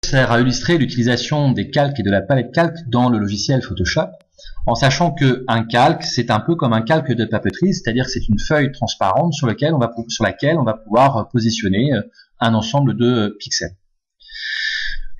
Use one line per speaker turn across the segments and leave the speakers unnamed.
sert à illustrer l'utilisation des calques et de la palette calque dans le logiciel Photoshop, en sachant qu'un calque, c'est un peu comme un calque de papeterie, c'est-à-dire que c'est une feuille transparente sur laquelle on va pouvoir positionner un ensemble de pixels.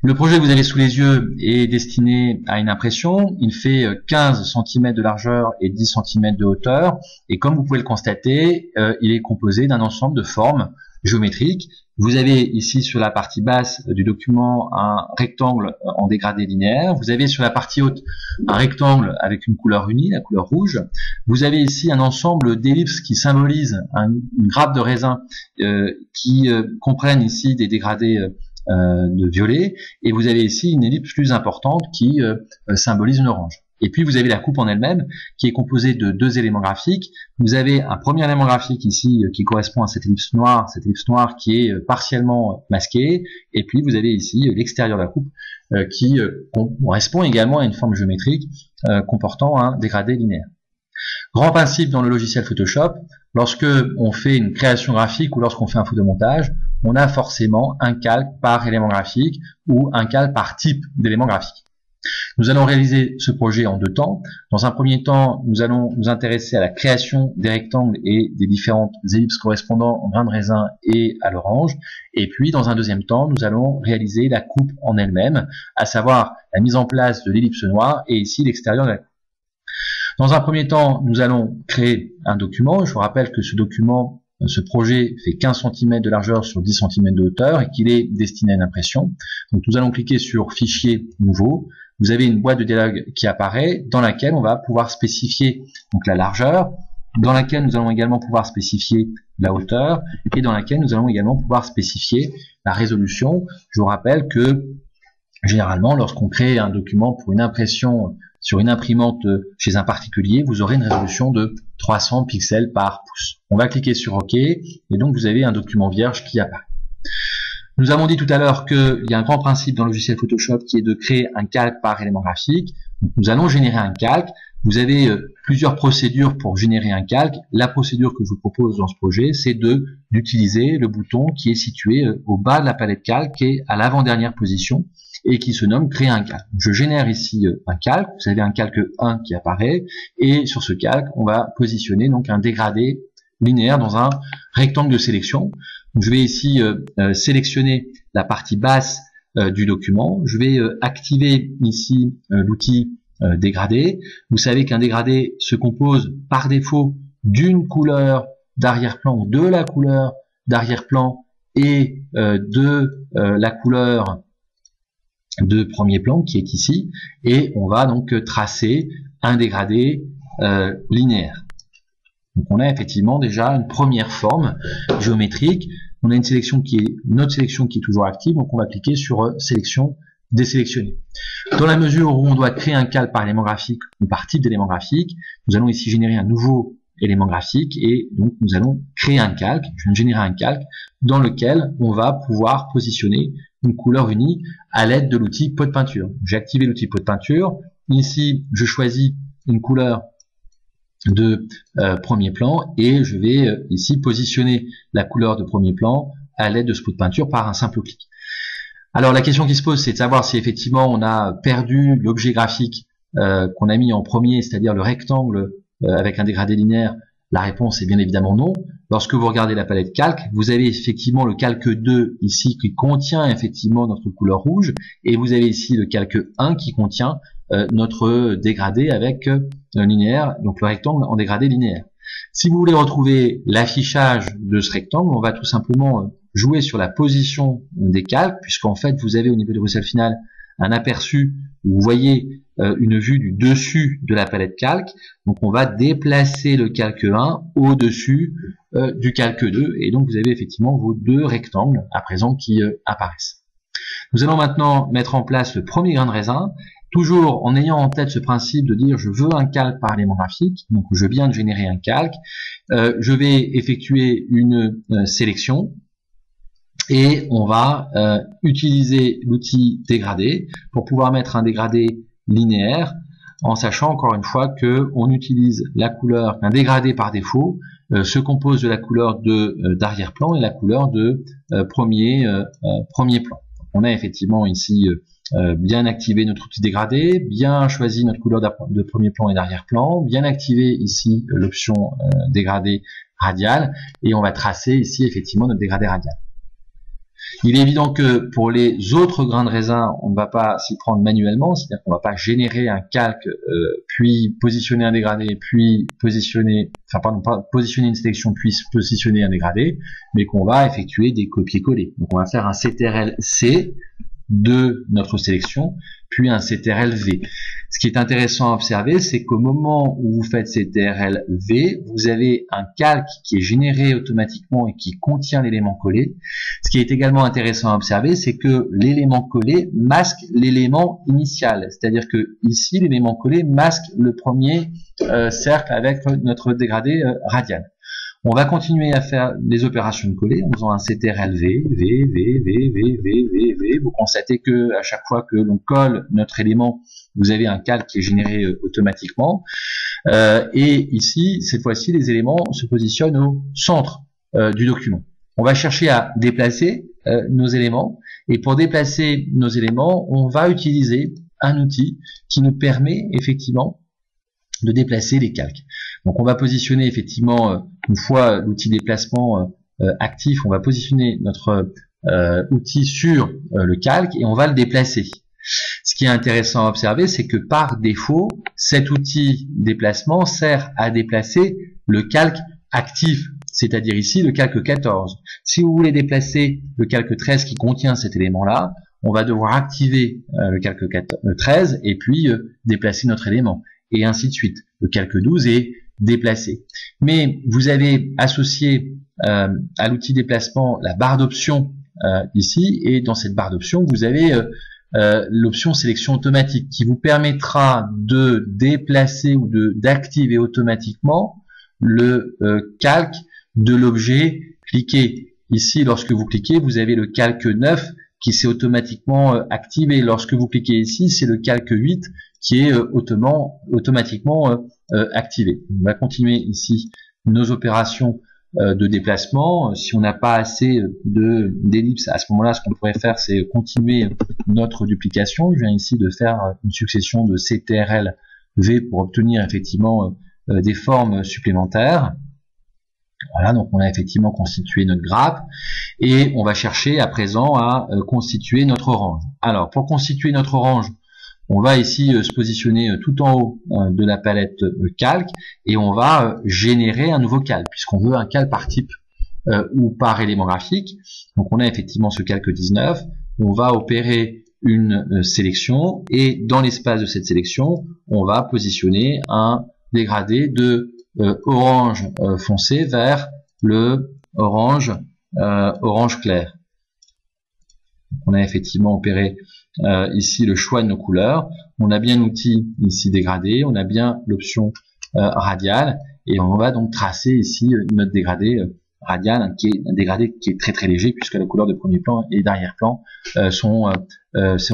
Le projet que vous avez sous les yeux est destiné à une impression. Il fait 15 cm de largeur et 10 cm de hauteur. Et comme vous pouvez le constater, il est composé d'un ensemble de formes géométriques. Vous avez ici sur la partie basse du document un rectangle en dégradé linéaire. Vous avez sur la partie haute un rectangle avec une couleur unie, la couleur rouge. Vous avez ici un ensemble d'ellipses qui symbolisent une grappe de raisin qui comprennent ici des dégradés de violet, et vous avez ici une ellipse plus importante qui symbolise une orange. Et puis vous avez la coupe en elle-même qui est composée de deux éléments graphiques. Vous avez un premier élément graphique ici qui correspond à cette ellipse noire qui est partiellement masquée, et puis vous avez ici l'extérieur de la coupe qui correspond également à une forme géométrique comportant un dégradé linéaire. Grand principe dans le logiciel Photoshop, lorsque on fait une création graphique ou lorsqu'on fait un photomontage, on a forcément un calque par élément graphique ou un calque par type d'élément graphique. Nous allons réaliser ce projet en deux temps. Dans un premier temps, nous allons nous intéresser à la création des rectangles et des différentes ellipses correspondant au grain de raisin et à l'orange. Et puis, dans un deuxième temps, nous allons réaliser la coupe en elle-même, à savoir la mise en place de l'ellipse noire et ici l'extérieur de la coupe. Dans un premier temps, nous allons créer un document. Je vous rappelle que ce projet fait 15 cm de largeur sur 10 cm de hauteur et qu'il est destiné à une impression. Donc nous allons cliquer sur Fichier, Nouveau. Vous avez une boîte de dialogue qui apparaît dans laquelle on va pouvoir spécifier donc la largeur, dans laquelle nous allons également pouvoir spécifier la hauteur et dans laquelle nous allons également pouvoir spécifier la résolution. Je vous rappelle que généralement, lorsqu'on crée un document pour une impression sur une imprimante chez un particulier, vous aurez une résolution de 300 pixels par pouce. On va cliquer sur OK et donc vous avez un document vierge qui apparaît. Nous avons dit tout à l'heure qu'il y a un grand principe dans le logiciel Photoshop qui est de créer un calque par élément graphique. Donc nous allons générer un calque. Vous avez plusieurs procédures pour générer un calque. La procédure que je vous propose dans ce projet, c'est d'utiliser le bouton qui est situé au bas de la palette calque et à l'avant-dernière position et qui se nomme créer un calque. Je génère ici un calque, vous avez un calque 1 qui apparaît, et sur ce calque, on va positionner donc un dégradé linéaire dans un rectangle de sélection. Donc, je vais ici sélectionner la partie basse du document, je vais activer ici l'outil dégradé. Vous savez qu'un dégradé se compose par défaut d'une couleur d'arrière-plan, de la couleur d'arrière-plan et de la couleur de premier plan qui est ici, et on va donc tracer un dégradé linéaire. Donc on a effectivement déjà une première forme géométrique. On a une sélection notre sélection qui est toujours active, donc on va cliquer sur sélection désélectionner. Dans la mesure où on doit créer un calque par élément graphique ou par type d'élément graphique, nous allons ici générer un nouveau élément graphique et donc nous allons créer un calque. Je viens de générer un calque dans lequel on va pouvoir positionner une couleur unie à l'aide de l'outil pot de peinture. J'ai activé l'outil pot de peinture. Ici, je choisis une couleur de premier plan et je vais ici positionner la couleur de premier plan à l'aide de ce pot de peinture par un simple clic. Alors la question qui se pose, c'est de savoir si effectivement on a perdu l'objet graphique qu'on a mis en premier, c'est-à-dire le rectangle avec un dégradé linéaire. La réponse est bien évidemment non. Lorsque vous regardez la palette calque, vous avez effectivement le calque 2 ici qui contient effectivement notre couleur rouge, et vous avez ici le calque 1 qui contient notre dégradé avec linéaire, donc le rectangle en dégradé linéaire. Si vous voulez retrouver l'affichage de ce rectangle, on va tout simplement jouer sur la position des calques, puisqu'en fait vous avez au niveau du résultat final un aperçu où vous voyez une vue du dessus de la palette calque. Donc on va déplacer le calque 1 au-dessus du calque 2 et donc vous avez effectivement vos deux rectangles à présent qui apparaissent. Nous allons maintenant mettre en place le premier grain de raisin, toujours en ayant en tête ce principe de dire je veux un calque par élément graphique, donc je viens de générer un calque, je vais effectuer une sélection. Et on va utiliser l'outil dégradé pour pouvoir mettre un dégradé linéaire, en sachant encore une fois que on utilise la couleur, un dégradé par défaut se compose de la couleur d'arrière-plan et la couleur de premier plan. on a effectivement ici bien activé notre outil dégradé, bien choisi notre couleur de premier plan et d'arrière-plan, bien activé ici l'option dégradé radial, et on va tracer ici effectivement notre dégradé radial. Il est évident que pour les autres grains de raisin, on ne va pas s'y prendre manuellement, c'est-à-dire qu'on ne va pas générer un calque, puis positionner un dégradé, puis positionner une sélection, puis positionner un dégradé, mais qu'on va effectuer des copier-coller. Donc on va faire un CTRL-C de notre sélection, puis un CTRL-V. Ce qui est intéressant à observer, c'est qu'au moment où vous faites CTRL-V, vous avez un calque qui est généré automatiquement et qui contient l'élément collé. Ce qui est également intéressant à observer, c'est que l'élément collé masque l'élément initial. C'est-à-dire que ici, l'élément collé masque le premier cercle avec notre dégradé radial. On va continuer à faire des opérations de coller en faisant un CTRL-V, V. Vous constatez que à chaque fois que l'on colle notre élément, vous avez un calque qui est généré automatiquement. Et ici, cette fois-ci, les éléments se positionnent au centre du document. On va chercher à déplacer nos éléments. Et pour déplacer nos éléments, on va utiliser un outil qui nous permet effectivement de déplacer les calques. Donc on va positionner effectivement, une fois l'outil déplacement actif, on va positionner notre outil sur le calque et on va le déplacer. Ce qui est intéressant à observer, c'est que par défaut, cet outil déplacement sert à déplacer le calque actif, c'est-à-dire ici le calque 14. Si vous voulez déplacer le calque 13 qui contient cet élément-là, on va devoir activer le calque 13 et puis déplacer notre élément. Et ainsi de suite. Le calque 12 est déplacé. Mais vous avez associé à l'outil déplacement la barre d'options ici, et dans cette barre d'options, vous avez l'option sélection automatique qui vous permettra de déplacer ou d'activer automatiquement le calque de l'objet cliqué. Ici, lorsque vous cliquez, vous avez le calque 9 qui s'est automatiquement activé. Lorsque vous cliquez ici, c'est le calque 8 qui est automatiquement activé. On va continuer ici nos opérations de déplacement. Si on n'a pas assez d'ellipses, à ce moment-là, ce qu'on pourrait faire, c'est continuer notre duplication. Je viens ici de faire une succession de CTRL-V pour obtenir effectivement des formes supplémentaires. Voilà, donc on a effectivement constitué notre grappe et on va chercher à présent à constituer notre orange. Alors, pour constituer notre orange, on va ici se positionner tout en haut de la palette calque et on va générer un nouveau calque puisqu'on veut un calque par type ou par élément graphique. Donc on a effectivement ce calque 19. On va opérer une sélection et dans l'espace de cette sélection, on va positionner un dégradé de orange foncé vers le orange clair. On a effectivement opéré ici le choix de nos couleurs. On a bien l'outil ici dégradé, on a bien l'option radiale et on va donc tracer ici notre dégradé radial, qui est un dégradé qui est très très léger puisque la couleur de premier plan et d'arrière-plan sont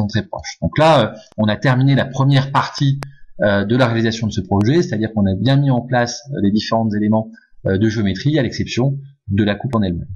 très proches. Donc là, on a terminé la première partie de la réalisation de ce projet, c'est-à-dire qu'on a bien mis en place les différents éléments de géométrie à l'exception de la coupe en elle-même.